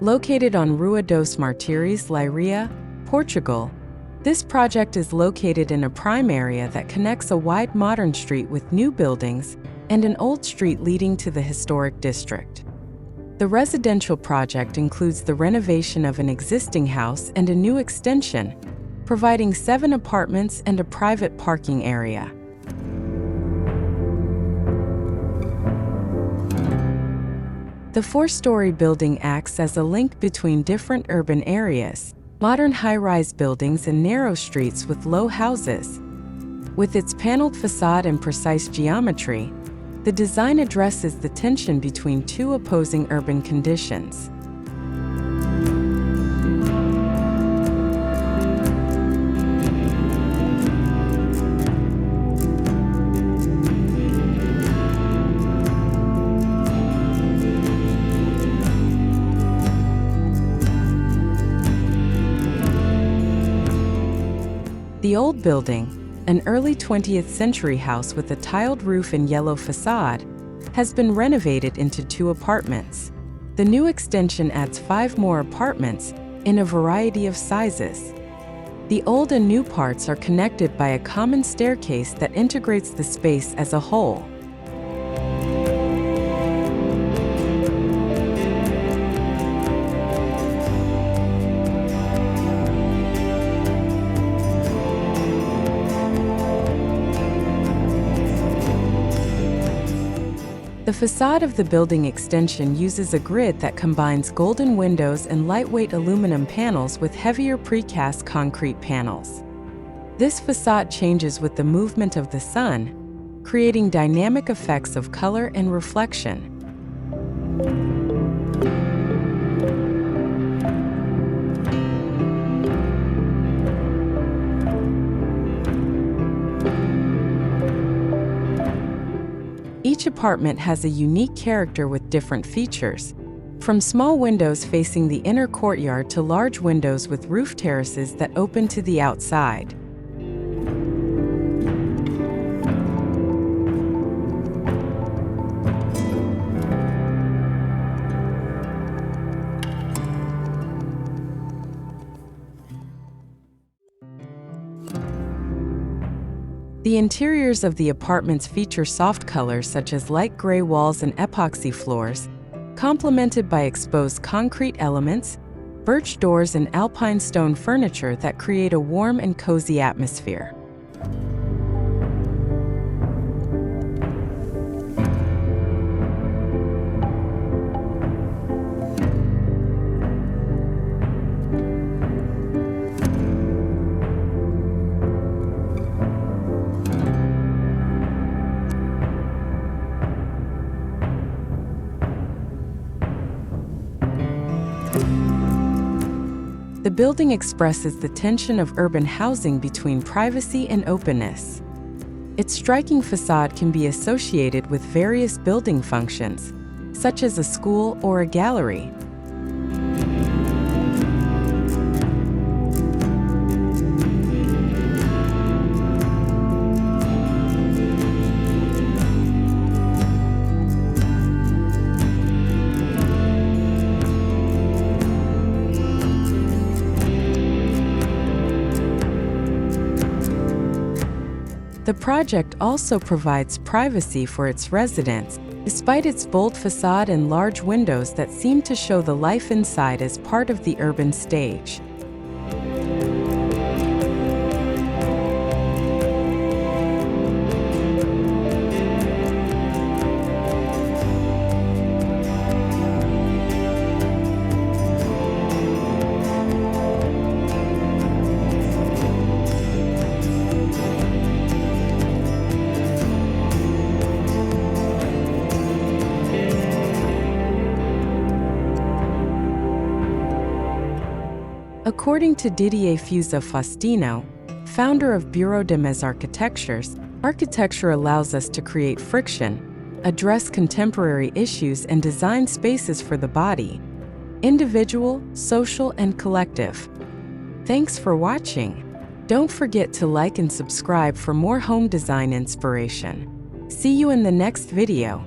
Located on Rua dos Martires, Leiria, Portugal, this project is located in a prime area that connects a wide modern street with new buildings and an old street leading to the historic district. The residential project includes the renovation of an existing house and a new extension, providing 7 apartments and a private parking area. The 4-story building acts as a link between different urban areas, modern high-rise buildings and narrow streets with low houses. With its paneled facade and precise geometry, the design addresses the tension between 2 opposing urban conditions. The old building, an early 20th century house with a tiled roof and yellow facade, has been renovated into 2 apartments. The new extension adds 5 more apartments in a variety of sizes. The old and new parts are connected by a common staircase that integrates the space as a whole. The facade of the building extension uses a grid that combines golden windows and lightweight aluminum panels with heavier precast concrete panels. This facade changes with the movement of the sun, creating dynamic effects of color and reflection. Each apartment has a unique character with different features, from small windows facing the inner courtyard to large windows with roof terraces that open to the outside. The interiors of the apartments feature soft colors such as light gray walls and epoxy floors, complemented by exposed concrete elements, birch doors and alpine stone furniture that create a warm and cozy atmosphere. The building expresses the tension of urban housing between privacy and openness. Its striking facade can be associated with various building functions, such as a school or a gallery. The project also provides privacy for its residents, despite its bold facade and large windows that seem to show the life inside as part of the urban stage. According to Didier Faustino, founder of Bureau de Mésarchitectures, architecture allows us to create friction, address contemporary issues and design spaces for the body, individual, social, and collective. Thanks for watching. Don't forget to like and subscribe for more home design inspiration. See you in the next video.